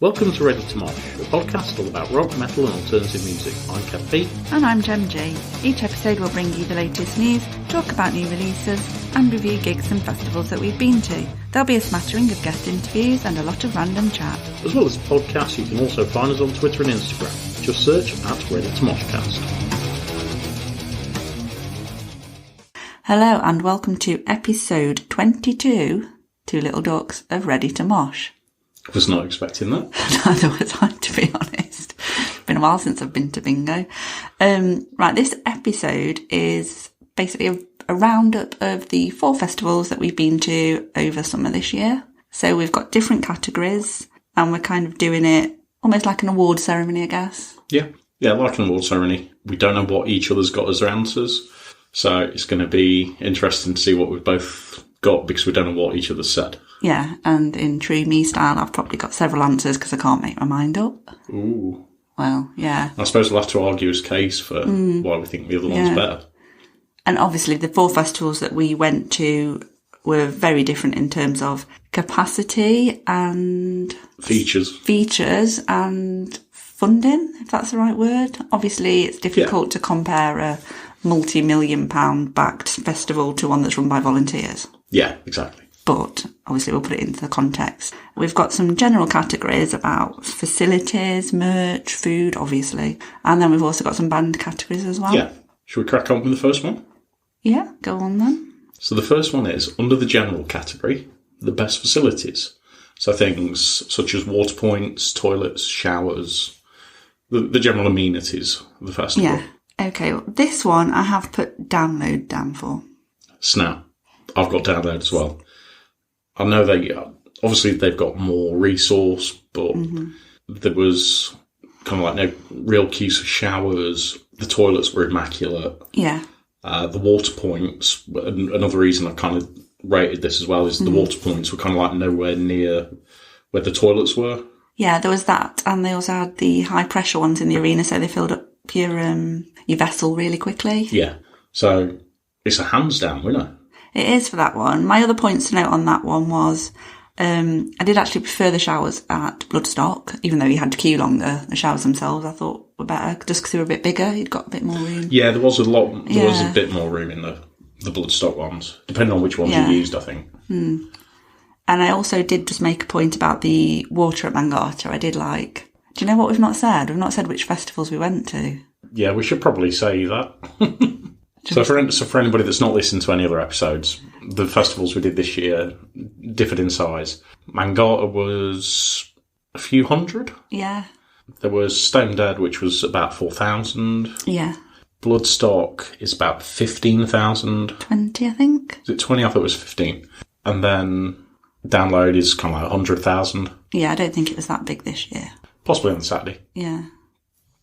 Welcome to Ready to Mosh, a podcast all about rock, metal and alternative music. I'm Kev P. And I'm Jem J. Each episode will bring you the latest news, talk about new releases and review gigs and festivals that we've been to. There'll be a smattering of guest interviews and a lot of random chat. As well as the podcast, you can also find us on Twitter and Instagram. Just search at Ready to Moshcast. Hello and welcome to episode 22, Two Little Ducks of Ready to Mosh. I was not expecting that. Neither was I, to be honest. It's been a while since I've been to bingo. Right, this episode is basically a roundup of the 4 festivals that we've been to over summer this year. So we've got different categories and we're kind of doing it almost like an award ceremony, I guess. Yeah, like an award ceremony. We don't know what each other's got as their answers. So it's going to be interesting to see what we've both got because we don't know what each other said. Yeah, and in true me style, I've probably got several answers because I can't make my mind up. Ooh. Well, yeah. I suppose we'll have to argue his case for why we think the other one's better. And obviously the 4 festivals that we went to were very different in terms of capacity and... Features and funding, if that's the right word. Obviously, it's difficult to compare a multi-million pound backed festival to one that's run by volunteers. Yeah, exactly. But obviously we'll put it into the context. We've got some general categories about facilities, merch, food, obviously. And then we've also got some band categories as well. Yeah. Should we crack on with the first one? Yeah, go on then. So the first one is, under the general category, the best facilities. So things such as water points, toilets, showers, the general amenities of the festival. Yeah. Okay, well, this one I have put download down for. Snap. I've got download as well. I know obviously they've got more resource, but there was kind of like no real queues for showers. The toilets were immaculate. Yeah. The water points, another reason I kind of rated this as well is the water points were kind of like nowhere near where the toilets were. Yeah, there was that. And they also had the high pressure ones in the arena, so they filled up your vessel really quickly. Yeah. So it's a hands down winner. It is for that one. My other points to note on that one was I did actually prefer the showers at Bloodstock, even though you had to queue longer. The showers themselves I thought were better just because they were a bit bigger. You'd got a bit more room. Yeah, there was a bit more room in the Bloodstock ones, depending on which ones you used, I think. And I also did just make a point about the water at Mangata. I did like... Do you know what we've not said? We've not said which festivals we went to. Yeah, we should probably say that. So for anybody that's not listened to any other episodes, the festivals we did this year differed in size. Mangata was a few hundred. Yeah. There was Stone Dead, which was about 4,000. Yeah. Bloodstock is about 15,000. 20, I think. Is it 20? I thought it was 15. And then Download is kind of like 100,000. Yeah, I don't think it was that big this year. Possibly on Saturday. Yeah.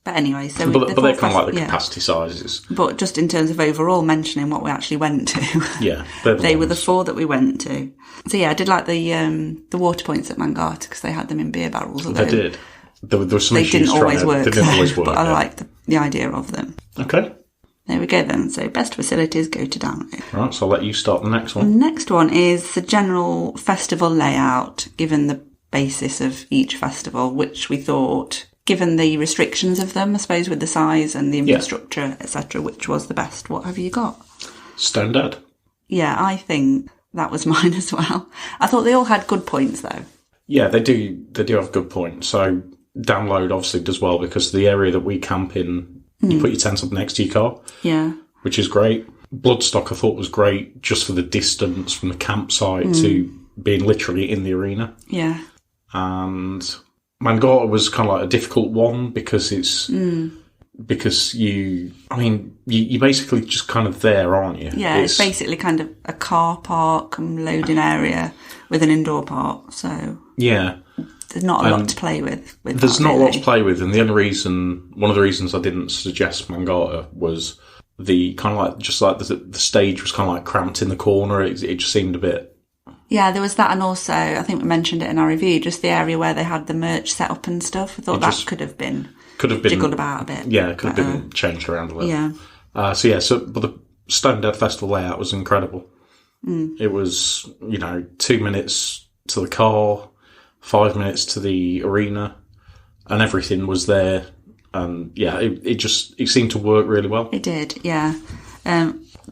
But anyway, so... But they're kind of like the capacity sizes. But just in terms of overall mentioning what we actually went to. Yeah. They were the 4 that we went to. So yeah, I did like the water points at Mangata because they had them in beer barrels. They did. There were some they issues didn't always work. They didn't always work, but I liked the idea of them. Okay. There we go then. So best facilities go to Download. Right, so I'll let you start the next one. The next one is the general festival layout, given the basis of each festival, which we thought, given the restrictions of them, I suppose, with the size and the infrastructure, etc., which was the best. What have you got? Stone Dead. Yeah, I think that was mine as well. I thought they all had good points, though. Yeah, they do. They do have good points. So Download obviously does well because the area that we camp in, you put your tent up next to your car. Yeah. Which is great. Bloodstock I thought was great just for the distance from the campsite to being literally in the arena. Yeah. And Mangata was kind of like a difficult one because it's because you're basically just kind of there, aren't you? Yeah, it's basically kind of a car park and loading area with an indoor part. So yeah, there's not a lot to play with there's not a lot to play with, and one of the reasons I didn't suggest Mangata was the kind of like just like the stage was kind of like cramped in the corner. It just seemed a bit. Yeah, there was that, and also, I think we mentioned it in our review, just the area where they had the merch set up and stuff. I thought that could have been jiggled about a bit. Yeah, it could have been changed around a little. Yeah. But the Stone Dead Festival layout was incredible. It was, 2 minutes to the car, 5 minutes to the arena, and everything was there. And yeah, it seemed to work really well. It did, yeah.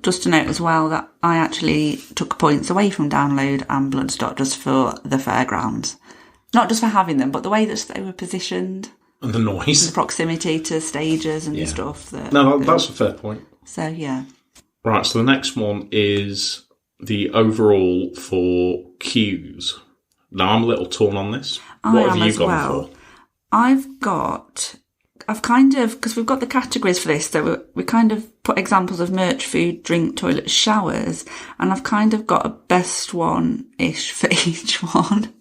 Just to note as well that I actually took points away from Download and Bloodstock just for the fairgrounds. Not just for having them, but the way that they were positioned. And the noise. And the proximity to stages and stuff. That's a fair point. So, yeah. Right, so the next one is the overall for queues. Now, I'm a little torn on this. What have you gone for? I've kind of, because we've got the categories for this, so we kind of put examples of merch, food, drink, toilets, showers, and I've kind of got a best one-ish for each one.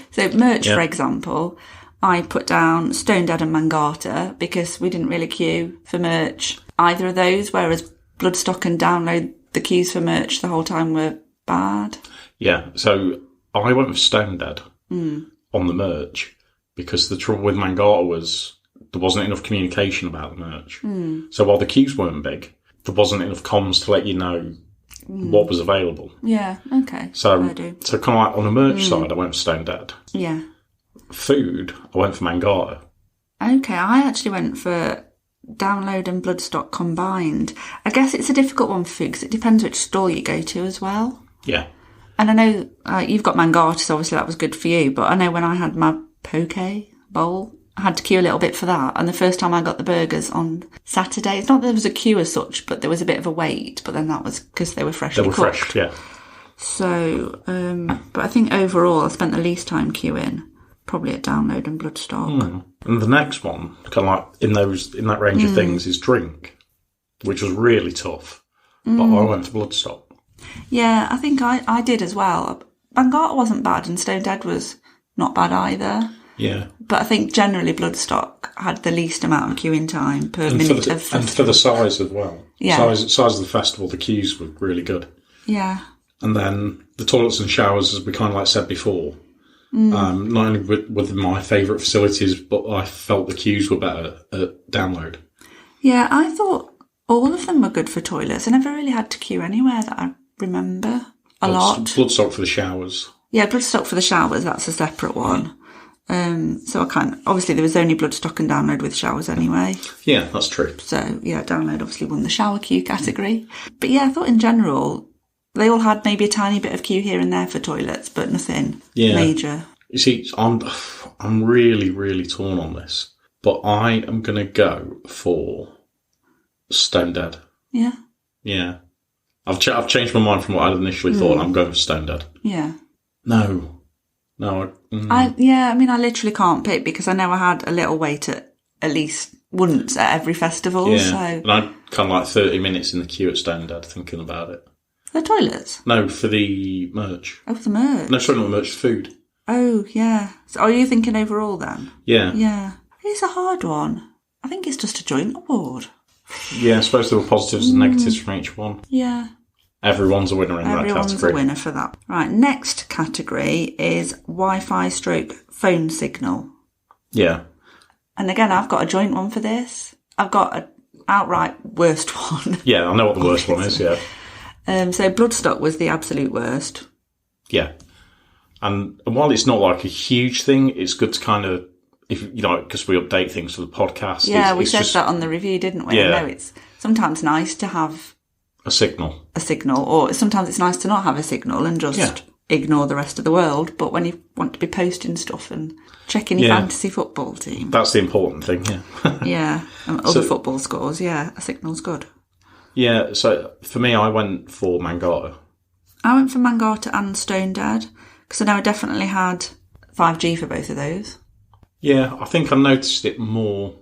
So merch, for example, I put down Stone Dead and Mangata because we didn't really queue for merch either of those, whereas Bloodstock and Download, the queues for merch the whole time were bad. Yeah, so I went with Stone Dead on the merch because the trouble with Mangata was there wasn't enough communication about the merch. So while the queues weren't big, there wasn't enough comms to let you know what was available. Yeah, okay. So kind of like on the merch side, I went for Stone Dead. Yeah. Food, I went for Mangata. Okay, I actually went for Download and Bloodstock combined. I guess it's a difficult one for food because it depends which store you go to as well. Yeah. And I know you've got Mangata, so obviously that was good for you, but I know when I had my poke bowl, I had to queue a little bit for that. And the first time I got the burgers on Saturday, it's not that there was a queue as such, but there was a bit of a wait. But then that was because they were freshly cooked. Fresh, yeah. So, but I think overall I spent the least time queuing, probably at Download and Bloodstock. And the next one, kind of like in that range of things, is drink, which was really tough. But I went for Bloodstock. Yeah, I think I did as well. Mangata wasn't bad and Stone Dead was not bad either. Yeah. But I think generally Bloodstock had the least amount of queuing time per minute of festival. And for the size as well. Yeah. Size of the festival, the queues were really good. Yeah. And then the toilets and showers, as we kind of like said before, not only with my favourite facilities, but I felt the queues were better at Download. Yeah, I thought all of them were good for toilets. I never really had to queue anywhere that I remember a lot. Bloodstock for the showers. Yeah, Bloodstock for the showers, that's a separate one. So obviously there was only Bloodstock and Download with showers anyway. Yeah, that's true. So yeah, Download obviously won the shower queue category. But yeah, I thought in general, they all had maybe a tiny bit of queue here and there for toilets, but nothing major. You see, I'm really, really torn on this, but I am going to go for Stone Dead. Yeah? Yeah. I've changed my mind from what I initially thought. I'm going for Stone Dead. Yeah. No. I literally can't pick because I know I had a little wait at least once at every festival. Yeah. So. And I'd kind of like 30 minutes in the queue at Stone Dead thinking about it. The toilets? No, for the merch. Oh, for the merch? No, sorry, not the merch, food. Oh, yeah. So are you thinking overall then? Yeah. Yeah. It's a hard one. I think it's just a joint award. Yeah, I suppose there were positives and negatives from each one. Yeah. Everyone's a winner in that category. Everyone's a winner for that. Right, next category is Wi-Fi / phone signal. Yeah. And again, I've got a joint one for this. I've got an outright worst one. Yeah, I know what the worst one is, yeah. So Bloodstock was the absolute worst. Yeah. And while it's not like a huge thing, it's good to kind of, because we update things for the podcast. Yeah, we said that on the review, didn't we? Yeah. I know it's sometimes nice to have a signal, or sometimes it's nice to not have a signal and just ignore the rest of the world. But when you want to be posting stuff and checking your fantasy football team, that's the important thing. Yeah, yeah, and other football scores. Yeah, a signal's good. Yeah, so for me, I went for Mangata. I went for Mangata and Stone Dead because I know I definitely had 5G for both of those. Yeah, I think I noticed it more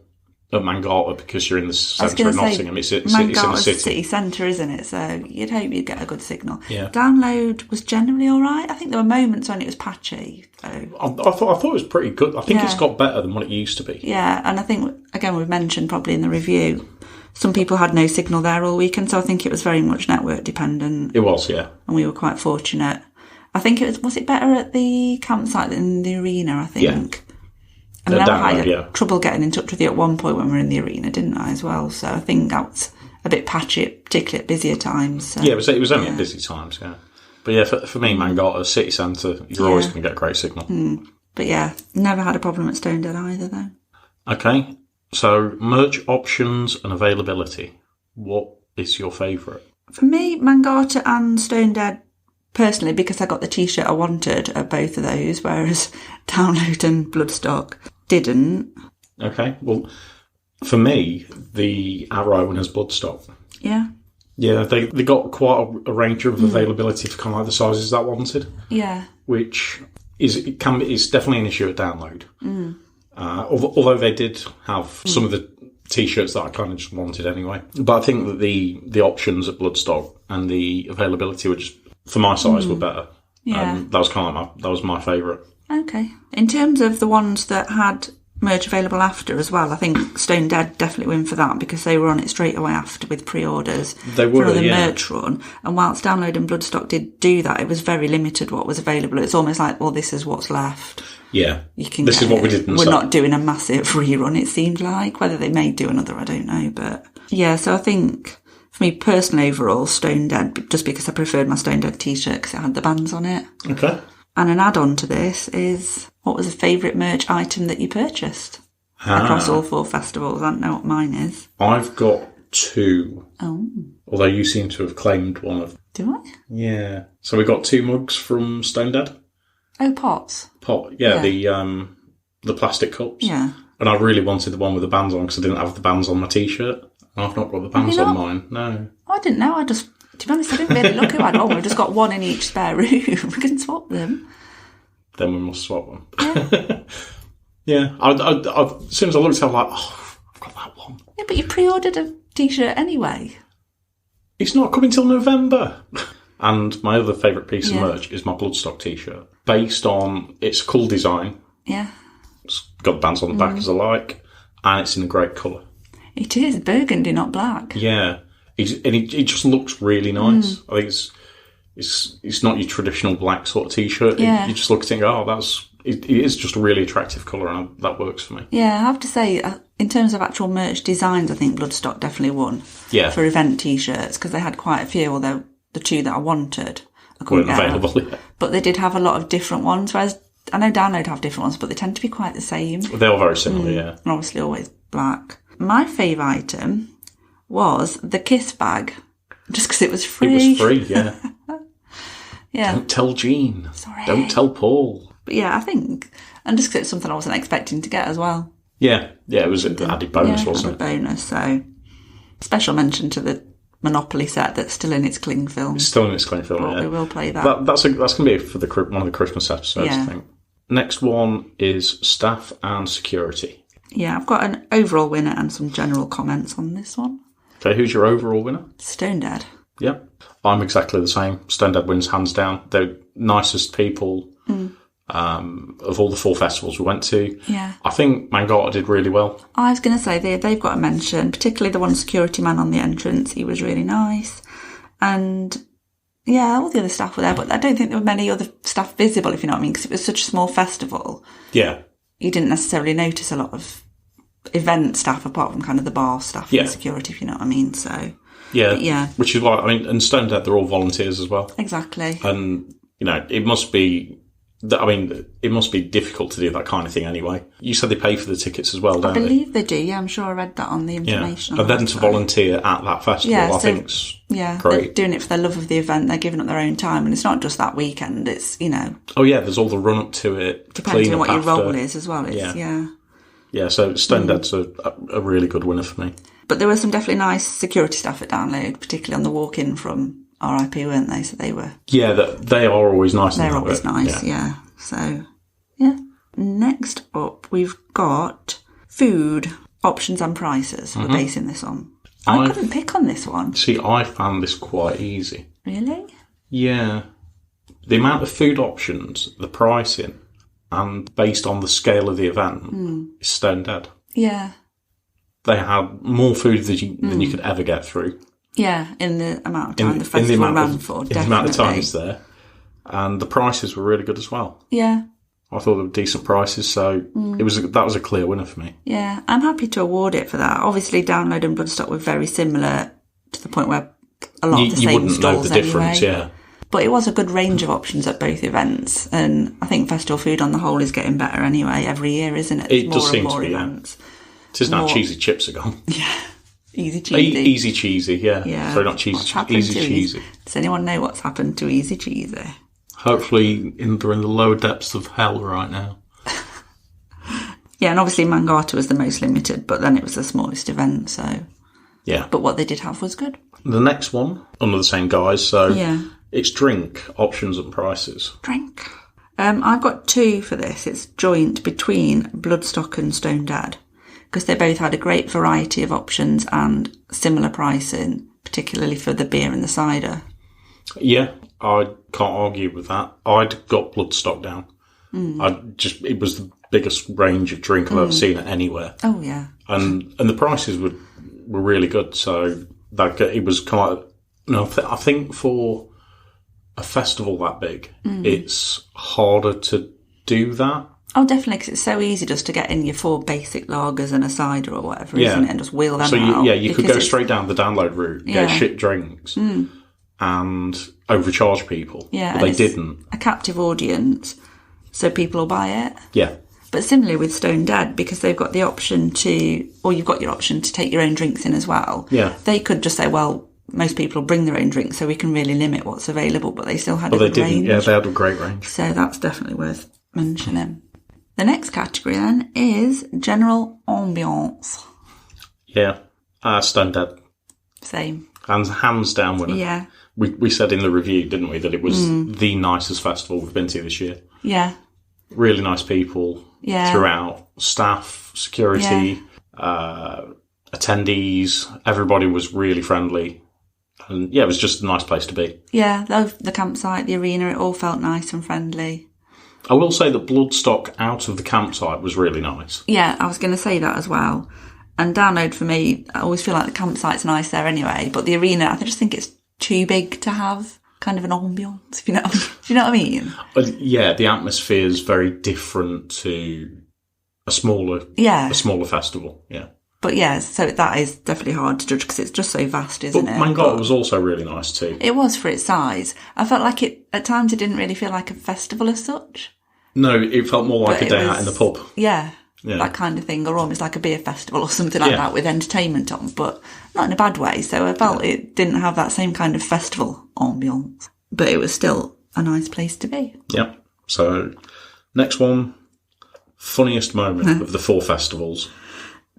at Mangata because you're in the centre of Nottingham. It's in the city centre, isn't it? So you'd hope you'd get a good signal. Yeah. Download was generally all right. I think there were moments when it was patchy. So. I thought it was pretty good. I think it's got better than what it used to be. Yeah, and I think, again, we've mentioned probably in the review, some people had no signal there all weekend, so I think it was very much network dependent. It was, yeah. And we were quite fortunate. I think it was it better at the campsite than the arena, I think? Yeah. And I had trouble getting in touch with you at one point when we were in the arena, didn't I, as well? So I think that's a bit patchy, particularly at busier times. So. Yeah, it was only at busy times, yeah. But yeah, for me, Mangata, city centre, you're always going to get a great signal. But yeah, never had a problem at Stone Dead either, though. Okay, so merch options and availability. What is your favourite? For me, Mangata and Stone Dead, personally, because I got the T-shirt I wanted at both of those, whereas Download and Bloodstock didn't. Okay, well, for me, the Arrow one has Bloodstock. Yeah. Yeah, they got quite a range of availability for kind of like the sizes that I wanted. Yeah. Which is definitely an issue at Download. Although they did have some of the T-shirts that I kind of just wanted anyway. But I think that the options at Bloodstock and the availability were just, for my size, were better. Yeah. That was kind of that was my favourite. Okay. In terms of the ones that had merch available after as well, I think Stone Dead definitely win for that because they were on it straight away after with pre-orders. They were, for the yeah. merch run. And whilst Download and Bloodstock did do that, it was very limited what was available. It's almost like, well, this is what's left. Yeah. This is what we didn't We're say. not doing a massive rerun, it seemed like. Whether they may do another, I don't know. But yeah, so I think for me personally overall, Stone Dead, just because I preferred my Stone Dead t-shirt because it had the bands on it. Okay. And an add-on to this is, what was a favourite merch item that you purchased across all 4 festivals? I don't know what mine is. I've got 2. Oh. Although you seem to have claimed one of... Do I? Yeah. So we got 2 mugs from Stone Dead. Oh, pots. Yeah. The plastic cups. Yeah. And I really wanted the one with the bands on because I didn't have the bands on my t-shirt. And I've not got the bands on mine. No. I didn't know. To be honest, I didn't really look who had one. We've just got one in each spare room. We can swap them. Then we must swap them. Yeah. Yeah. As soon as I looked at it, I was like, oh, I've got that one. Yeah, but you pre-ordered a t-shirt anyway. It's not coming till November. And my other favourite piece of merch is my Bloodstock t-shirt. Based on its cool design. Yeah. It's got the bands on the back as I like. And it's in a great colour. It is burgundy, not black. Yeah. It just looks really nice. I think it's not your traditional black sort of t-shirt. Yeah. You just look at it and go, oh, it is just a really attractive colour, and that works for me. Yeah, I have to say, in terms of actual merch designs, I think Bloodstock definitely won. Yeah. For event t-shirts, because they had quite a few, although the 2 that I wanted, I couldn't Weren't get available yet. But they did have a lot of different ones, whereas I know Download have different ones, but they tend to be quite the same. They are very similar, yeah. And obviously always black. My fave item was the Kiss bag, just because it was free. It was free, yeah. Yeah. Don't tell Jean. Sorry. Don't tell Paul. But yeah, I think, and just because it's something I wasn't expecting to get as well. Yeah, it was an added bonus, wasn't it? Added bonus, so special mention to the Monopoly set that's still in its cling film. It's still in its cling film, yeah. We will play that. That's going to be for one of the Christmas episodes, I think. Next one is staff and security. Yeah, I've got an overall winner and some general comments on this one. Okay, who's your overall winner? Stone Dead. Yep. I'm exactly the same. Stone Dead wins hands down. They're nicest people of all the 4 festivals we went to. Yeah. I think Mangata did really well. I was going to say they've got a mention, particularly the one security man on the entrance. He was really nice. And yeah, all the other staff were there, but I don't think there were many other staff visible, if you know what I mean, because it was such a small festival. Yeah. You didn't necessarily notice a lot of event staff apart from kind of the bar staff and security, if you know what I mean. So yeah, which is why and Stone Dead, they're all volunteers as well. Exactly. And it must be difficult to do that kind of thing anyway. You said they pay for the tickets as well, don't they? I believe they do. Yeah, I'm sure I read that on the information. Yeah. And then to volunteer at that festival, I think it's great. They're doing it for their love of the event. They're giving up their own time, and it's not just that weekend. It's Oh yeah, there's all the run up to it. Depending on what your role is as well. Yeah, so Stone Dead's a really good winner for me. But there were some definitely nice security staff at Download, particularly on the walk-in from RIP, weren't they? So they were... Yeah, they are always nice. They're always nice, yeah. So, yeah. Next up, we've got food options and prices. We're basing this on. I couldn't pick on this one. See, I found this quite easy. Really? Yeah. The amount of food options, the pricing, and based on the scale of the event, is Stone Dead. Yeah. They had more food than you could ever get through. Yeah, in the amount of time the festival ran for, definitely. In the amount of time it's there. And the prices were really good as well. Yeah. I thought they were decent prices, so that was a clear winner for me. Yeah, I'm happy to award it for that. Obviously, Download and Bloodstock were very similar to the point where a lot of the same you wouldn't know stalls the difference, anyway. yeah. But it was a good range of options at both events. And I think festival food on the whole is getting better anyway every year, isn't it? It does seem to be, events. Yeah. It is now cheesy chips are gone. Yeah. Easy cheesy. Easy cheesy, yeah. Sorry, not cheesy. Easy cheesy. Does anyone know what's happened to easy cheesy? Hopefully they're in the lower depths of hell right now. Yeah, and obviously Mangata was the most limited, but then it was the smallest event, so... Yeah. But what they did have was good. The next one, under the same guise, so it's drink, options and prices. Drink. I've got two for this. It's joint between Bloodstock and Stone Dead, because they both had a great variety of options and similar pricing, particularly for the beer and the cider. Yeah, I can't argue with that. I'd got Bloodstock down. It was the biggest range of drink I've ever seen it anywhere. Oh yeah, and the prices were really good. So that it was kind of I think for a festival that big, it's harder to do that. Oh, definitely, because it's so easy just to get in your 4 basic lagers and a cider or whatever, isn't it, and just wheel them out. So you could go straight down the download route, get shit drinks, and overcharge people. Yeah, but they didn't. A captive audience. So people will buy it. Yeah. But similarly with Stone Dead, because they've got the option or you've got your option to take your own drinks in as well. Yeah. They could just say, well, most people will bring their own drinks, so we can really limit what's available, but they still had a good range. Yeah, they had a great range. So that's definitely worth mentioning. The next category then is general ambiance. Yeah. Stone Dead. Same. Hands down winner. Yeah. We said in the review, didn't we, that it was the nicest festival we've been to this year. Yeah. Really nice people throughout. Staff, security, attendees. Everybody was really friendly. And yeah, it was just a nice place to be. Yeah, the campsite, the arena, it all felt nice and friendly. I will say that Bloodstock out of the campsite was really nice. Yeah, I was going to say that as well. And download for me, I always feel like the campsite's nice there anyway. But the arena, I just think it's too big to have kind of an ambience, if you know. Do you know what I mean? Yeah, the atmosphere is very different to a smaller festival. Yeah. But yeah, so that is definitely hard to judge because it's just so vast, isn't it? Mangata was also really nice too. It was for its size. I felt like at times it didn't really feel like a festival as such. No, it felt more like a day out in the pub. Yeah, that kind of thing, or almost like a beer festival or something like that with entertainment on, but not in a bad way. So I felt it didn't have that same kind of festival ambience, but it was still a nice place to be. Yeah. So next one, funniest moment of the 4 festivals.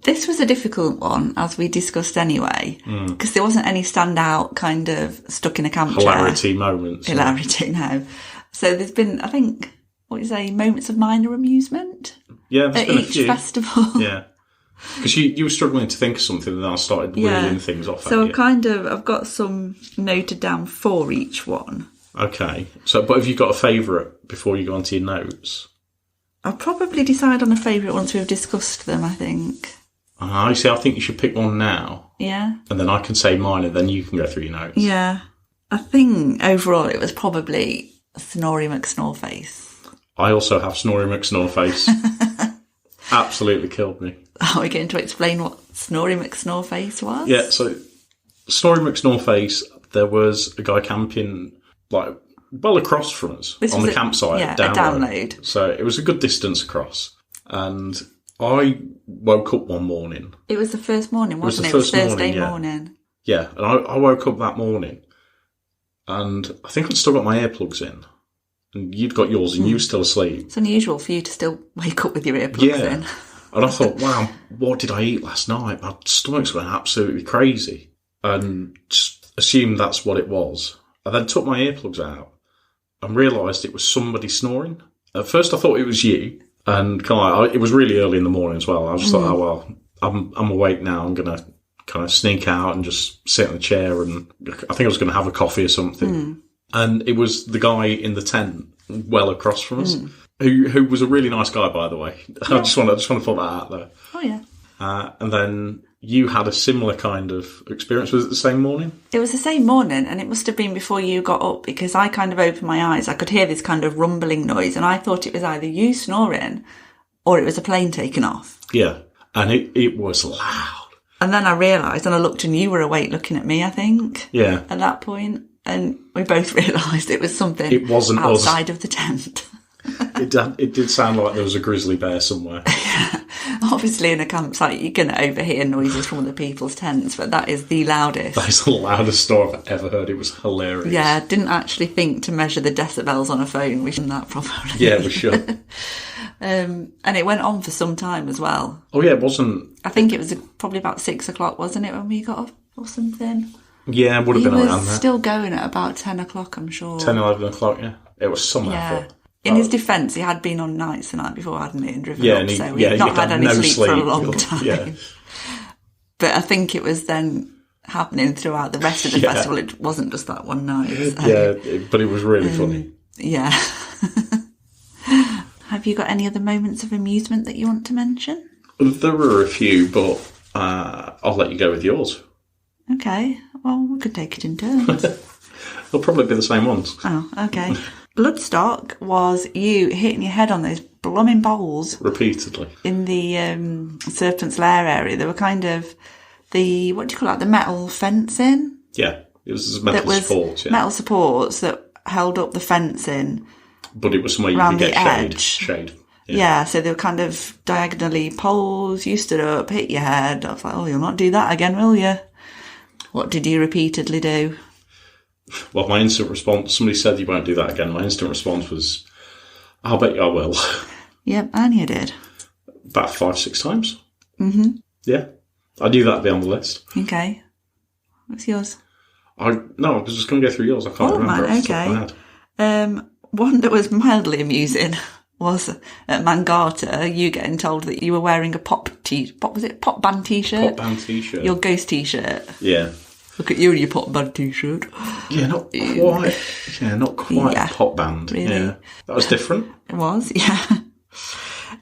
This was a difficult one, as we discussed anyway, because there wasn't any standout kind of stuck in a camp chair. Hilarity moments. No. So there's been, I think, what do you say, moments of minor amusement? Yeah, there's been a few. Each festival. Yeah. Because you were struggling to think of something and then I started reeling things off. So I've got some noted down for each one. Okay. So, but have you got a favourite before you go on to your notes? I'll probably decide on a favourite once we've discussed them, I think. I see. I think you should pick one now. Yeah. And then I can say mine and then you can go through your notes. Yeah. I think overall it was probably Snorri McSnorface. I also have Snorri McSnorface. Absolutely killed me. Are we going to explain what Snorri McSnorface was? Yeah, so Snorri McSnorface, there was a guy camping like well across from us on the campsite at Download. So it was a good distance across. And I woke up one morning. It was the first morning, wasn't it? It was Thursday morning. Yeah, and I woke up that morning and I think I'd still got my earplugs in. And you'd got yours and you were still asleep. It's unusual for you to still wake up with your earplugs in. And I thought, wow, what did I eat last night? My stomach's going absolutely crazy. And just assumed that's what it was. I then took my earplugs out and realised it was somebody snoring. At first I thought it was you. And it was really early in the morning as well. I just thought, oh, well, I'm awake now. I'm going to kind of sneak out and just sit in the chair. And I think I was going to have a coffee or something. And it was the guy in the tent well across from us, who was a really nice guy, by the way. Yeah. I just want to put that out there. Oh, yeah. And then you had a similar kind of experience. Was it the same morning? It was the same morning, and it must have been before you got up, because I kind of opened my eyes. I could hear this kind of rumbling noise, and I thought it was either you snoring or it was a plane taking off. Yeah, and it was loud. And then I realised, and I looked, and you were awake looking at me, I think. Yeah. At that point. And we both realised it was something It wasn't outside of the tent. It did sound like there was a grizzly bear somewhere. Yeah. Obviously, in a campsite, you're going to overhear noises from other people's tents, but that is the loudest. That is the loudest story I've ever heard. It was hilarious. Yeah, didn't actually think to measure the decibels on a phone. We shouldn't that probably. Yeah, we should. And it went on for some time as well. Oh, yeah, it wasn't... I think it was probably about 6 o'clock, wasn't it, when we got off or something? Yeah, it would have been around there. He was still going at about 10 o'clock, I'm sure. 10, 11 o'clock, yeah. It was somewhere. Yeah. In his defence, he had been on nights the night before, hadn't he, and driven up, and so he'd not had any sleep for a long time. Yeah. But I think it was then happening throughout the rest of the festival. It wasn't just that one night. So. Yeah, but it was really funny. Yeah. Have you got any other moments of amusement that you want to mention? There were a few, but I'll let you go with yours. Okay. Well, we could take it in turns. They'll probably be the same ones. Oh, okay. Bloodstock was you hitting your head on those blooming bowls. Repeatedly. In the Serpent's Lair area. They were kind of the, what do you call it, the metal fencing? Yeah, it was metal supports. Yeah. Metal supports that held up the fencing. But it was somewhere you could get shade. Yeah, so they were kind of diagonally poles. You stood up, hit your head. I was like, oh, you'll not do that again, will you? What did you repeatedly do? Well, my instant response, somebody said you won't do that again. My instant response was, I'll bet you I will. Yep, and you did. About 5-6 times. Mm-hmm. Yeah. I knew that'd be on the list. Okay. What's yours? No, I was just going to go through yours. I can't remember. Right, okay. One that was mildly amusing was at Mangata, you getting told that you were wearing a pop band t-shirt? Pop band t-shirt. Your Ghost t-shirt. Yeah. Look at you and your pop band t-shirt. Yeah, not quite. Yeah, not quite a pop band. Really? Yeah. That was different. It was, yeah.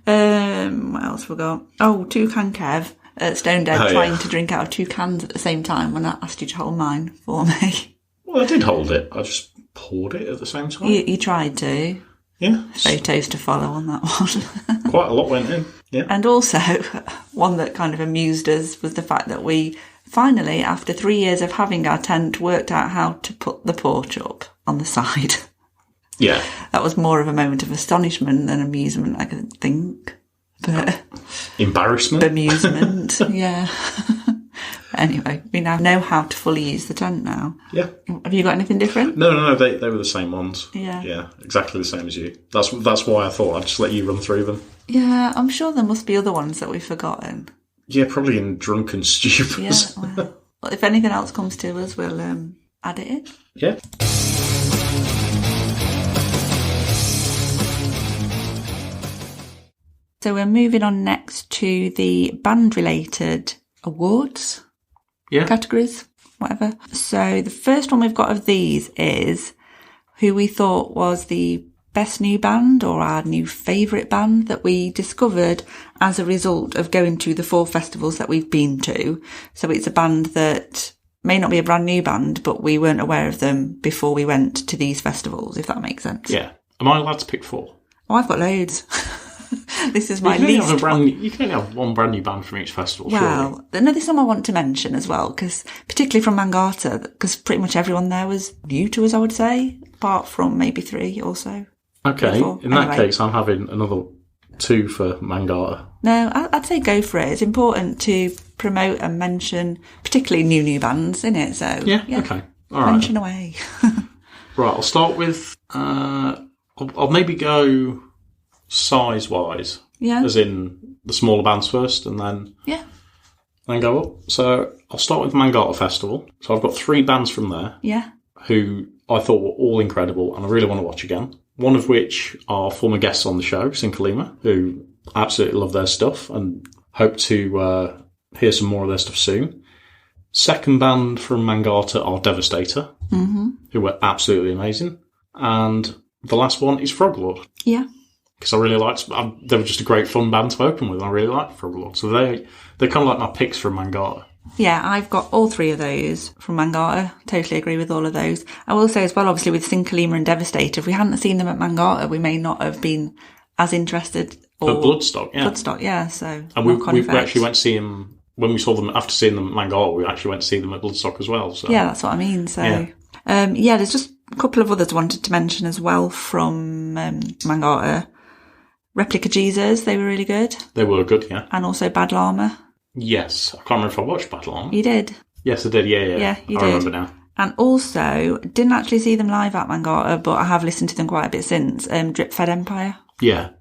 What else we got? Oh, Toucan Kev at Stone Dead trying to drink out of 2 cans at the same time when I asked you to hold mine for me. Well, I did hold it. I just poured it at the same time. You tried to. Yeah. Photos to follow on that one. Quite a lot went in. Yeah. And also, one that kind of amused us was the fact that we finally, after 3 years of having our tent, worked out how to put the porch up on the side. Yeah. That was more of a moment of astonishment than amusement, I could think. But embarrassment? Amusement, yeah. Anyway, we now know how to fully use the tent now. Yeah. Have you got anything different? No, they were the same ones. Yeah. Yeah, exactly the same as you. That's why I thought I'd just let you run through them. Yeah, I'm sure there must be other ones that we've forgotten. Yeah, probably in drunken stupors. Yeah, well, if anything else comes to us, we'll add it in. Yeah. So we're moving on next to the band-related awards, categories, whatever. So the first one we've got of these is who we thought was the best new band or our new favourite band that we discovered as a result of going to the 4 festivals that we've been to. So it's a band that may not be a brand new band, but we weren't aware of them before we went to these festivals, if that makes sense. Yeah. Am I allowed to pick 4? Oh, I've got loads. This is my least You can only have one brand new band from each festival, well, surely. This one I want to mention as well, because particularly from Mangata, because pretty much everyone there was new to us, I would say, apart from maybe 3 or so. Okay, in that case, I'm having another 2 for Mangata. No, I'd say go for it. It's important to promote and mention particularly new bands, isn't it? So yeah. Okay. All right. Mention away. Right, I'll start with... I'll maybe go size-wise. Yeah. As in the smaller bands first and then... Yeah. Then go up. So I'll start with Mangata Festival. So I've got 3 bands from there. Yeah. Who I thought were all incredible and I really want to watch again. One of which are former guests on the show, Sinkalima, who absolutely love their stuff and hope to hear some more of their stuff soon. Second band from Mangata are Devastator, who were absolutely amazing. And the last one is Froglord. Yeah. Because I really liked... They were just a great fun band to open with. I really liked Froglord. So they're kind of like my picks from Mangata. Yeah, I've got all 3 of those from Mangata. Totally agree with all of those. I will say as well, obviously, with Sinkalima and Devastator, if we hadn't seen them at Mangata, we may not have been as interested. But Bloodstock, yeah. Bloodstock, yeah. So, and we actually went to see them, when we saw them, after seeing them at Mangata, we actually went to see them at Bloodstock as well. So. Yeah, that's what I mean. So, Yeah, there's just a couple of others I wanted to mention as well from Mangata. Replica Jesus, they were really good. They were good, yeah. And also Bad Llama. Yes. I can't remember if I watched Bad Llama. You did? Yes, I did, yeah. Yeah, you did. I remember now. And also, didn't actually see them live at Mangata, but I have listened to them quite a bit since, Drip Fed Empire. Yeah.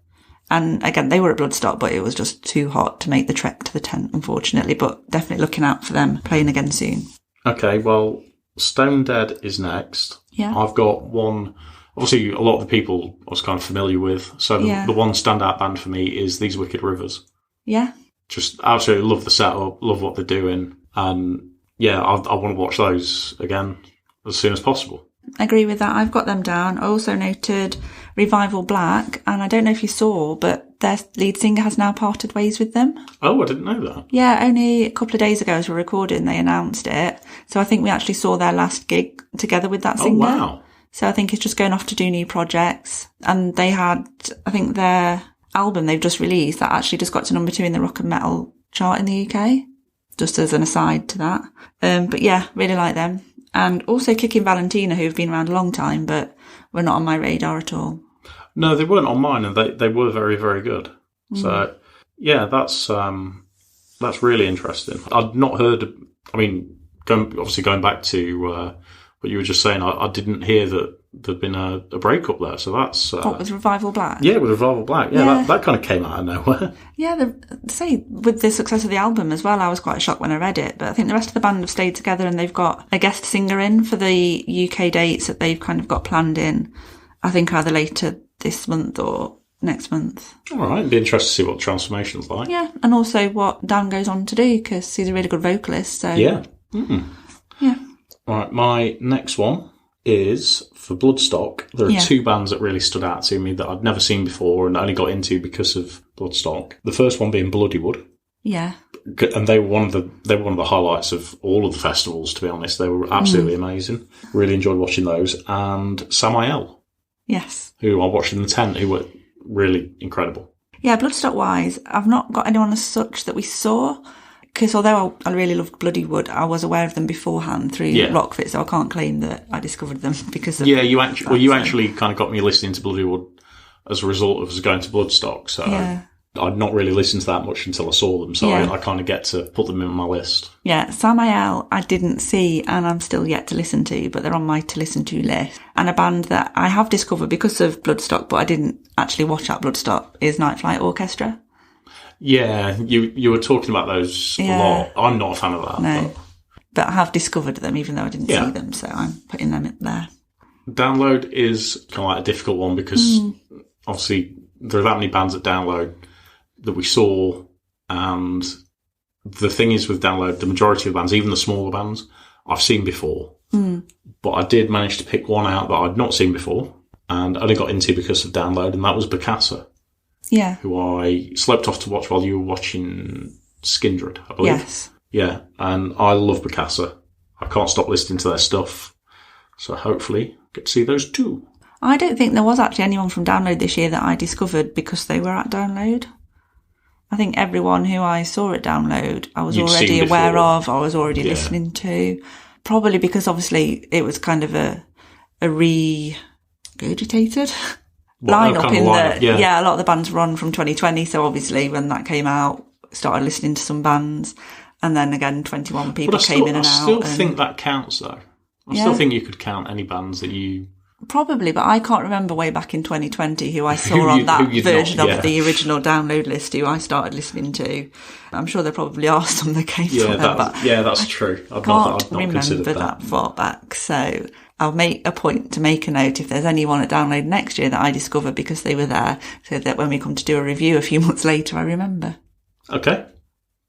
And again, they were at Bloodstock, but it was just too hot to make the trek to the tent, unfortunately. But definitely looking out for them playing again soon. Okay, well, Stone Dead is next. Yeah. I've got one. Obviously, a lot of the people I was kind of familiar with. So the one standout band for me is These Wicked Rivers. Yeah. Just absolutely love the setup, love what they're doing. And yeah, I want to watch those again as soon as possible. I agree with that. I've got them down. I also noted Revival Black, and I don't know if you saw, but their lead singer has now parted ways with them. Oh, I didn't know that. Yeah, only a couple of days ago as we're recording, they announced it. So I think we actually saw their last gig together with that singer. Oh, wow. So I think he's just going off to do new projects. And they had, I think their album they've just released, that actually just got to number 2 in the rock and metal chart in the UK. Just as an aside to that. But yeah, really like them. And also Kicking Valentina, who've been around a long time, but were not on my radar at all. No, they weren't on mine, and they were very, very good. So, yeah, that's really interesting. I'd not heard. I mean, going back to what you were just saying, I didn't hear that there'd been a breakup there. So that's what was Revival Black? Yeah, with Revival Black. Yeah. That kind of came out of nowhere. Yeah, say with the success of the album as well, I was quite shocked when I read it. But I think the rest of the band have stayed together, and they've got a guest singer in for the UK dates that they've kind of got planned in. I think either later this month or next month. All right, it'd be interesting to see what the transformation's like. Yeah, and also what Dan goes on to do, because he's a really good vocalist. So yeah. Yeah. All right, my next one is for Bloodstock. There are 2 bands that really stood out to me that I'd never seen before and only got into because of Bloodstock. The first one being Bloodywood. Yeah. And they were one of the highlights of all of the festivals, to be honest. They were absolutely amazing. Really enjoyed watching those. And Samael. Yes. Who I watched in the tent, who were really incredible. Yeah, Bloodstock-wise, I've not got anyone as such that we saw, because although I really loved Bloodywood, I was aware of them beforehand through Rockfit, so I can't claim that I discovered them because of you actually kind of got me listening to Bloodywood as a result of us going to Bloodstock, so I'd not really listened to that much until I saw them, so I kind of get to put them in my list. Yeah, Samael I didn't see and I'm still yet to listen to, but they're on my to listen to list. And a band that I have discovered because of Bloodstock, but I didn't actually watch at Bloodstock, is Night Flight Orchestra. Yeah, you were talking about those a lot. I'm not a fan of that. No, but I have discovered them even though I didn't see them, so I'm putting them in there. Download is kind of like a difficult one because obviously there are that many bands at Download that we saw, and the thing is with Download, the majority of the bands, even the smaller bands, I've seen before. But I did manage to pick one out that I'd not seen before and only got into because of Download, and that was Bokassa. Yeah. Who I slept off to watch while you were watching Skindred, I believe. Yes. Yeah, and I love Bokassa. I can't stop listening to their stuff. So hopefully get to see those too. I don't think there was actually anyone from Download this year that I discovered because they were at Download. I think everyone who I saw at Download, I was already aware of, I was already listening to. Probably because obviously it was kind of a regurgitated lineup in that. Yeah, a lot of the bands were on from 2020. So obviously when that came out, started listening to some bands. And then again, 21 people came in and out. I still think that counts though. I still think you could count any bands that you... Probably, but I can't remember way back in 2020 who I saw on that version of the original Download list who I started listening to. I'm sure there probably are some that came from them, but that's true. I can't remember that far back. So I'll make a point to make a note if there's anyone at Download next year that I discover because they were there, so that when we come to do a review a few months later, I remember. Okay.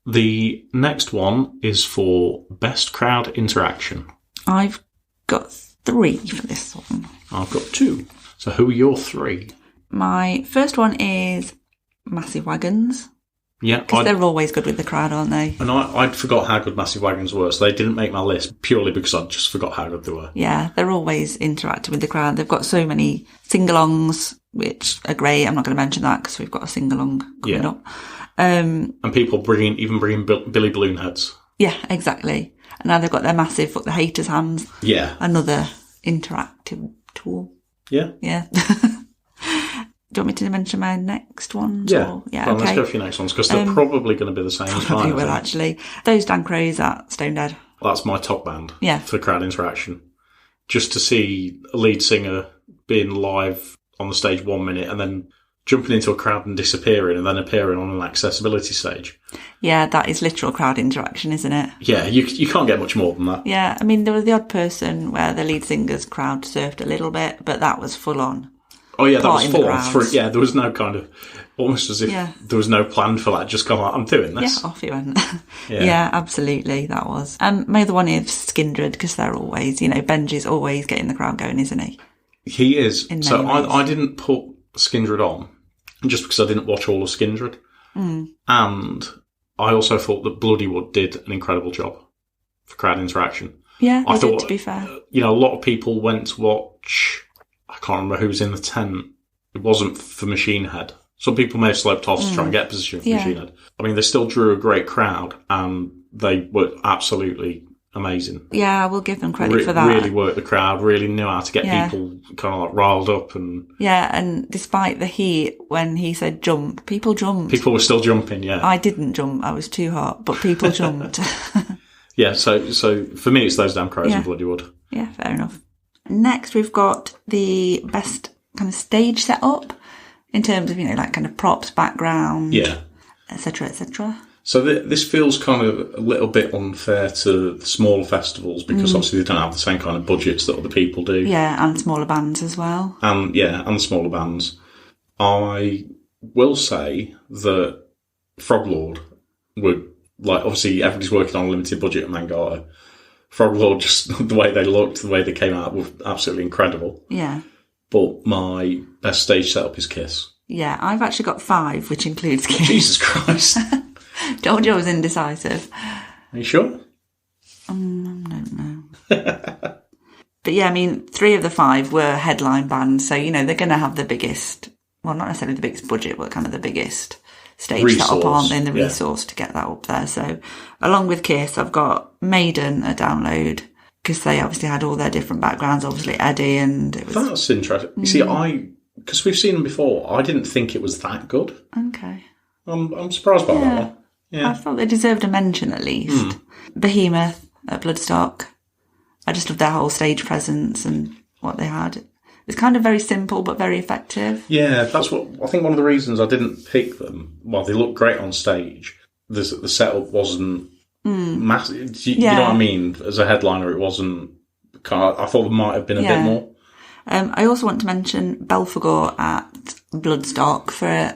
The next one is for Best Crowd Interaction. I've got 3 for this one. I've got 2. So who are your 3? My first one is Massive Wagons. Yeah. Because they're always good with the crowd, aren't they? And I'd forgot how good Massive Wagons were, so they didn't make my list purely because I just forgot how good they were. Yeah, they're always interacting with the crowd. They've got so many sing-alongs, which are great. I'm not going to mention that because we've got a sing-along coming up. And people bringing Billy Balloon heads. Yeah, exactly. And now they've got their massive Fuck the Haters hands. Yeah. Another interactive tool. Yeah. Yeah. Do you want me to mention my next ones? Yeah. Or? Yeah. Well, okay. Let's go for your next ones because they're probably going to be the same as mine. Probably will, actually. Those Damn Crows at Stone Dead. That's my top band. Yeah. For crowd interaction. Just to see a lead singer being live on the stage 1 minute and then jumping into a crowd and disappearing and then appearing on an accessibility stage. Yeah, that is literal crowd interaction, isn't it? Yeah, you can't get much more than that. Yeah, I mean, there was the odd person where the lead singer's crowd surfed a little bit, but that was full on. Oh, yeah, that was full on. Yeah, there was no kind of, almost as if there was no plan for that. Just kind of like, I'm doing this. Yeah, off you went. Yeah, absolutely, that was. My other one is Skindred, because they're always, Benji's always getting the crowd going, isn't he? He is. So I didn't put Skindred on just because I didn't watch all of Skindred. And I also thought that Bloodywood did an incredible job for crowd interaction. Yeah, they did, to be fair. A lot of people went to watch, I can't remember who was in the tent. It wasn't for Machine Head. Some people may have sloped off to try and get a position for Machine Head. I mean, they still drew a great crowd and they were absolutely amazing. Yeah, I will give them credit for that. Really worked the crowd, really knew how to get people kind of like riled up. And despite the heat, when he said jump, people jumped. People were still jumping, yeah. I didn't jump, I was too hot, but people jumped. Yeah, so for me it's those Damn Crows and Bloodywood. Yeah, fair enough. Next we've got the best kind of stage setup in terms of, like kind of props, background, etc., etc. So this feels kind of a little bit unfair to the smaller festivals because obviously they don't have the same kind of budgets that other people do. Yeah, and smaller bands as well. And the smaller bands. I will say that Froglord would, like, obviously everybody's working on a limited budget at Mangata. Froglord, just the way they looked, the way they came out, were absolutely incredible. Yeah. But my best stage setup is Kiss. Yeah, I've actually got 5, which includes Kiss. Jesus Christ. Told you I was indecisive. Are you sure? I don't know. But yeah, I mean, 3 of the 5 were headline bands, so, they're going to have the biggest, well, not necessarily the biggest budget, but kind of the biggest stage setup, aren't they, and the resource to get that up there. So, along with Kiss, I've got Maiden a download, because they obviously had all their different backgrounds, obviously Eddie, and it was... That's interesting. You see, because we've seen them before, I didn't think it was that good. Okay. I'm surprised by that one. Yeah. I thought they deserved a mention at least. Behemoth at Bloodstock. I just loved their whole stage presence and what they had. It's kind of very simple but very effective. Yeah, that's what I think. One of the reasons I didn't pick them. Well, they looked great on stage. The setup wasn't massive. You know what I mean? As a headliner, it wasn't. I thought there might have been a bit more. I also want to mention Belphegor at Bloodstock for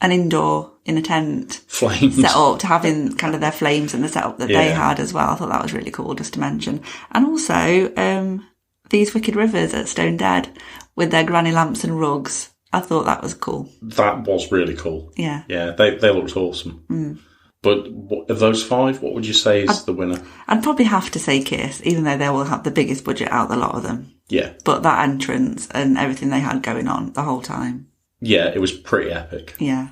an indoor in a tent flames set up to having kind of their flames and the setup that they had as well. I thought that was really cool just to mention. And also these Wicked Rivers at Stone Dead with their granny lamps and rugs. I thought that was cool. That was really cool. Yeah. Yeah, they looked awesome. But of those 5, what would you say is the winner? I'd probably have to say Kiss, even though they will have the biggest budget out of a lot of them. Yeah. But that entrance and everything they had going on the whole time. Yeah, it was pretty epic. Yeah.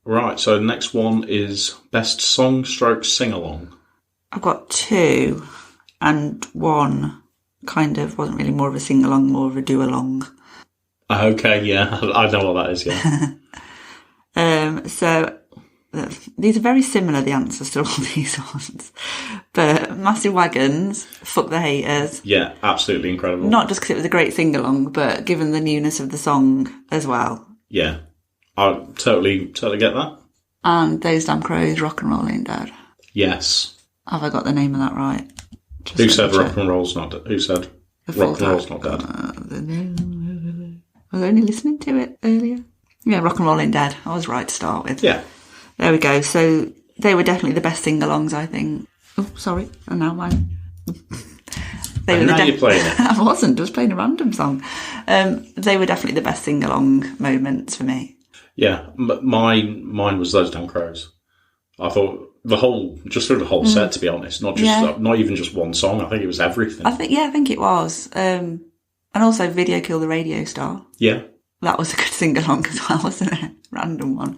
Right, so the next one is Best Song / Sing-Along. I've got 2, and 1 kind of wasn't really more of a sing-along, more of a do-along. Okay, yeah, I know what that is, yeah. So these are very similar, the answers to all these ones. But Massive Wagons, Fuck the Haters. Yeah, absolutely incredible. Not just because it was a great sing-along, but given the newness of the song as well. Yeah, I totally get that. And Those Damn Crows, Rock and Roll Ain't Dead. Yes. Have I got the name of that right? Who said Rock and Roll's not dead? Who said Rock and Roll's not dead? I was only listening to it earlier. Yeah, Rock and Roll Ain't Dead. I was right to start with. Yeah. There we go. So they were definitely the best sing-alongs, I think. Oh, sorry. And now mine. You're playing it. I wasn't. I was playing a random song. They were definitely the best sing-along moments for me. Yeah. Mine was Those Damn Crows. I thought the whole set, to be honest. Not even just one song. I think it was everything. I think it was. And also Video Kill the Radio Star. Yeah. That was a good sing-along as well, wasn't it? Random one.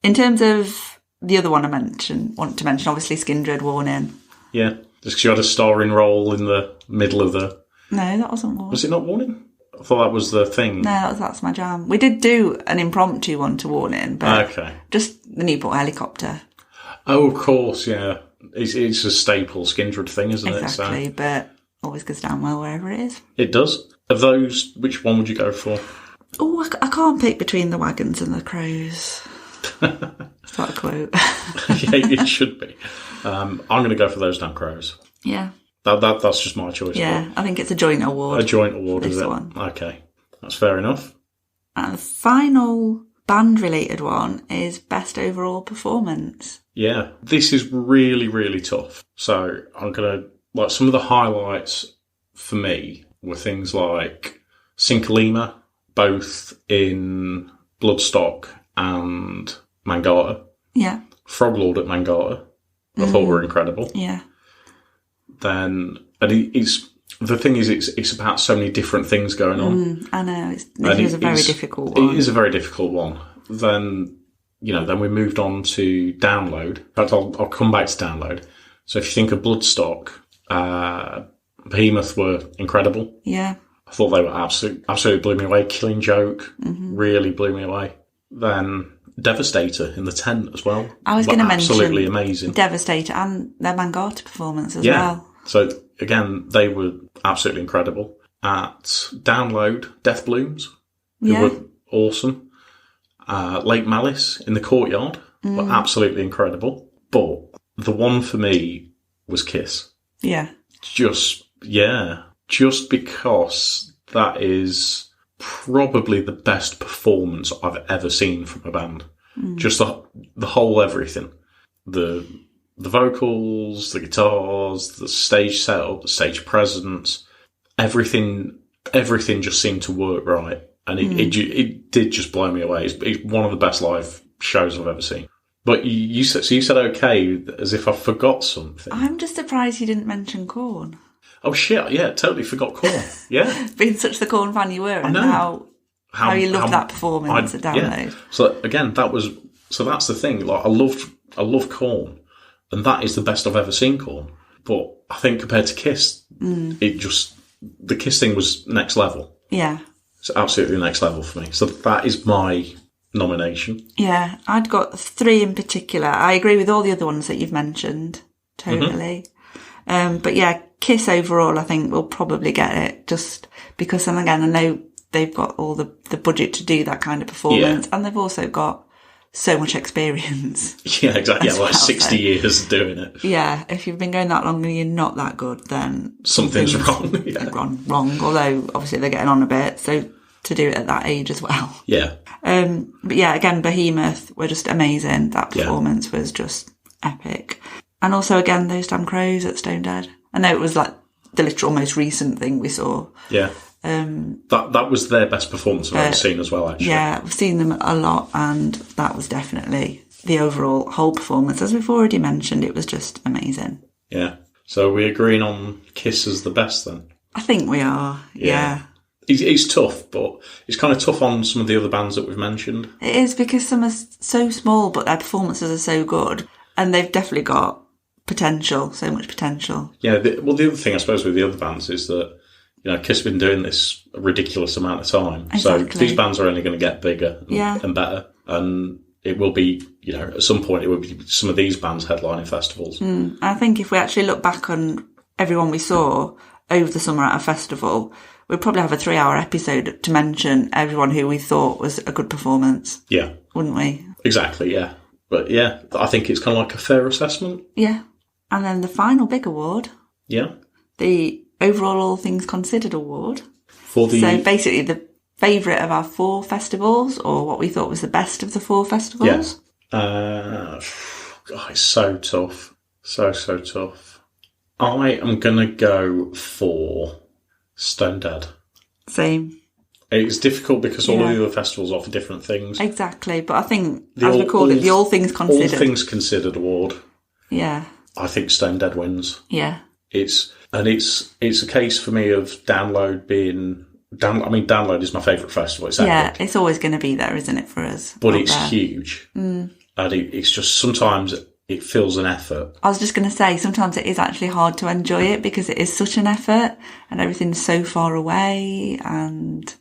In terms of the other one I want to mention, obviously Skindred, Warning. Yeah, just because you had a starring role in the middle of the No, that wasn't Warning. Was it not Warning? I thought that was the thing. No, that's my jam. We did do an impromptu one to Warning, but just the Newport helicopter. Oh, of course, yeah. It's a staple Skindred thing, isn't it? Exactly, but always goes down well wherever it is. It does. Of those, which one would you go for? Oh, I can't pick between the wagons and the crows. Is that a quote? Yeah, it should be. I'm going to go for those damn crows. Yeah. That's just my choice. Yeah, I think it's a joint award. A joint award, is it? One. Okay, that's fair enough. And the final band-related one is Best Overall Performance. Yeah, this is really, really tough. So I'm going to, some of the highlights for me were things like Sinkalima, both in Bloodstock and Mangata. Yeah. Froglord at Mangata, I thought were incredible. Yeah. Then, and the thing is, it's about so many different things going on. I know, this was a very difficult one. It is a very difficult one. Then, then we moved on to Download. In fact, I'll come back to Download. So if you think of Bloodstock, Behemoth were incredible. Yeah. I thought they were absolutely blew me away. Killing Joke really blew me away. Then Devastator in the tent as well. I was going to mention absolutely amazing. Devastator and their Mangata performance as well. So again, they were absolutely incredible. At Download, Death Blooms, who were awesome. Lake Malice in the Courtyard were absolutely incredible. But the one for me was Kiss. Yeah. Just because that is probably the best performance I've ever seen from a band. Just the whole everything. The vocals, the guitars, the stage setup, the stage presence, everything just seemed to work right. And it did just blow me away. It's one of the best live shows I've ever seen. But you said okay, as if I forgot something. I'm just surprised you didn't mention Korn. Oh shit! Yeah, totally forgot Korn. Yeah, being such the Korn fan you were, and how you loved that performance at Download. Yeah. So again, that's the thing. Like I love Korn, and that is the best I've ever seen Korn. But I think compared to Kiss, the Kiss thing was next level. Yeah, it's absolutely next level for me. So that is my nomination. Yeah, I'd got 3 in particular. I agree with all the other ones that you've mentioned, totally. But yeah, Kiss overall, I think will probably get it just because, and again, I know they've got all the budget to do that kind of performance, and they've also got so much experience. Yeah, exactly. Yeah, like 60 years doing it. Yeah, if you've been going that long and you're not that good, then something's wrong. Yeah. Wrong. Although obviously they're getting on a bit, so to do it at that age as well. Yeah. But yeah, again, Behemoth were just amazing. That performance was just epic. And also, again, those damn crows at Stone Dead. I know it was like the literal most recent thing we saw. Yeah. That was their best performance I've ever seen as well, actually. Yeah, we've seen them a lot, and that was definitely the overall whole performance. As we've already mentioned, it was just amazing. Yeah. So are we agreeing on Kiss as the best then? I think we are, yeah. It's tough, but it's kind of tough on some of the other bands that we've mentioned. It is, because some are so small, but their performances are so good, and they've definitely got potential, so much potential. Yeah, the other thing, I suppose, with the other bands is that, Kiss have been doing this a ridiculous amount of time. Exactly. So these bands are only going to get bigger and better. And it will be, at some point, it will be some of these bands headlining festivals. I think if we actually look back on everyone we saw over the summer at a festival, we'd probably have a 3-hour episode to mention everyone who we thought was a good performance. Yeah. Wouldn't we? Exactly, yeah. But yeah, I think it's kind of like a fair assessment. Yeah. And then the final big award. Yeah. The overall All Things Considered award. So basically the favourite of our 4 festivals, or what we thought was the best of the 4 festivals. Yeah. God, it's so tough. So tough. I am going to go for Stone Dead. Same. It's difficult because all of the other festivals offer different things. Exactly, but I think, as we call it, the All Things Considered. All Things Considered award. Yeah. I think Stone Dead wins. Yeah. It's a case for me of Download being... Download is my favourite festival. It's epic. It's always going to be there, isn't it, for us? But it's huge. And it's just sometimes it feels an effort. I was just going to say, sometimes it is actually hard to enjoy it because it is such an effort and everything's so far away and,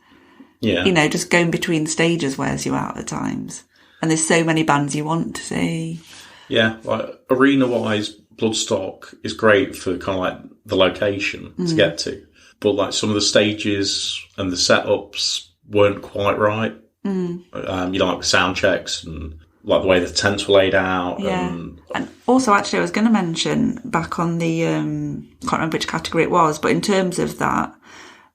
just going between stages wears you out at times. And there's so many bands you want to see. Yeah, like arena-wise, Bloodstock is great for kind of like the location to get to. But like some of the stages and the setups weren't quite right. Like with sound checks and like the way the tents were laid out. Yeah. And also, actually, I was going to mention back on the, can't remember which category it was, but in terms of that,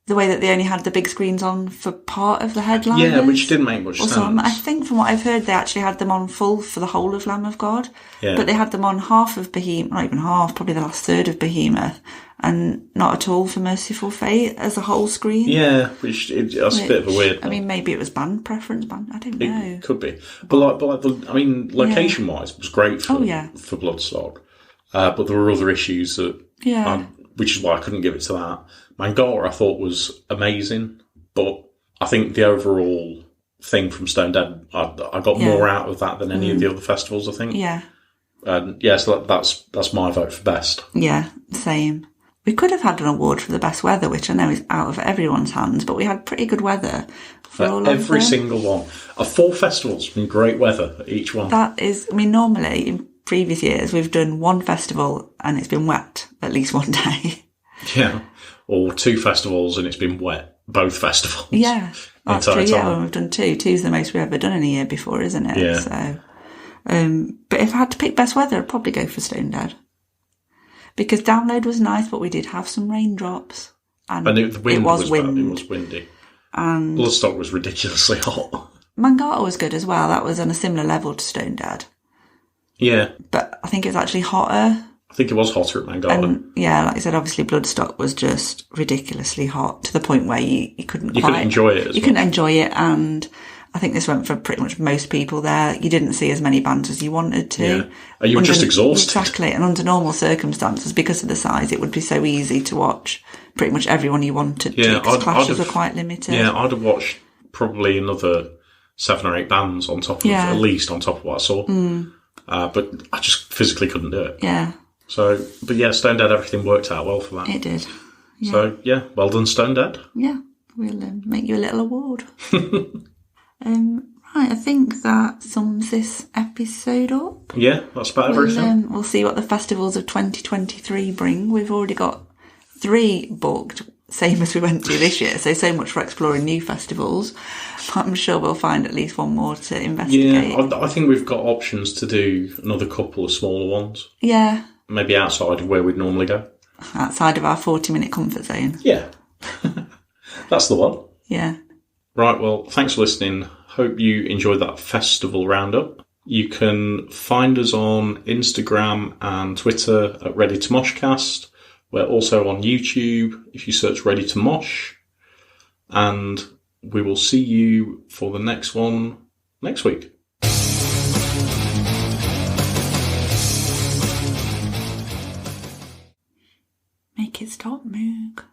the way that they only had the big screens on for part of the headliners. Yeah, which didn't make much sense. I think from what I've heard, they actually had them on full for the whole of Lamb of God. Yeah. But they had them on half of Behemoth, not even half, probably the last third of Behemoth, and not at all for Merciful Fate as a whole screen. Yeah, that's a bit of a weird one. I mean, maybe it was band preference, I don't know. It could be. But location-wise, it was great for Bloodstock. But there were other issues that... Yeah. Which is why I couldn't give it to that. Mangala I thought was amazing, but I think the overall thing from Stone Dead, I got more out of that than any of the other festivals, I think. Yeah. And so that's my vote for best. Yeah, same. We could have had an award for the best weather, which I know is out of everyone's hands, but we had pretty good weather for all every single one. 4 festivals been great weather at each one. That is, normally in previous years we've done one festival and it's been wet at least one day. Yeah. Or 2 festivals and it's been wet, both festivals. Yeah, that's true. Yeah, when we've done 2. 2's the most we've ever done in a year before, isn't it? Yeah. So, but if I had to pick best weather, I'd probably go for Stone Dead. Because Download was nice, but we did have some raindrops. And the wind was bad. It was windy. And Bloodstock was ridiculously hot. Mangata was good as well. That was on a similar level to Stone Dead. Yeah. But I think it was actually hotter. I think it was hotter at Mangata. And yeah, like I said, obviously Bloodstock was just ridiculously hot to the point where you couldn't enjoy it You couldn't enjoy it, and I think this went for pretty much most people there. You didn't see as many bands as you wanted to. Yeah. You were just exhausted. Exactly. And under normal circumstances, because of the size, it would be so easy to watch pretty much everyone you wanted to, because clashes were quite limited. Yeah, I'd have watched probably another 7 or 8 bands on top of, at least on top of what I saw. But I just physically couldn't do it. Yeah. So, but yeah, Stone Dead, everything worked out well for that. It did. Yeah. So, yeah, well done, Stone Dead. Yeah, we'll make you a little award. Right, I think that sums this episode up. Yeah, that's about everything. We'll see what the festivals of 2023 bring. We've already got 3 booked, same as we went to this year, so much for exploring new festivals. But I'm sure we'll find at least one more to investigate. Yeah, I think we've got options to do another couple of smaller ones. Yeah. Maybe outside of where we'd normally go. Outside of our 40-minute comfort zone. Yeah. That's the one. Yeah. Right, well, thanks for listening. Hope you enjoyed that festival roundup. You can find us on Instagram and Twitter at Ready to Moshcast. We're also on YouTube if you search Ready to Mosh. And we will see you for the next one next week. Make it stop, Moog.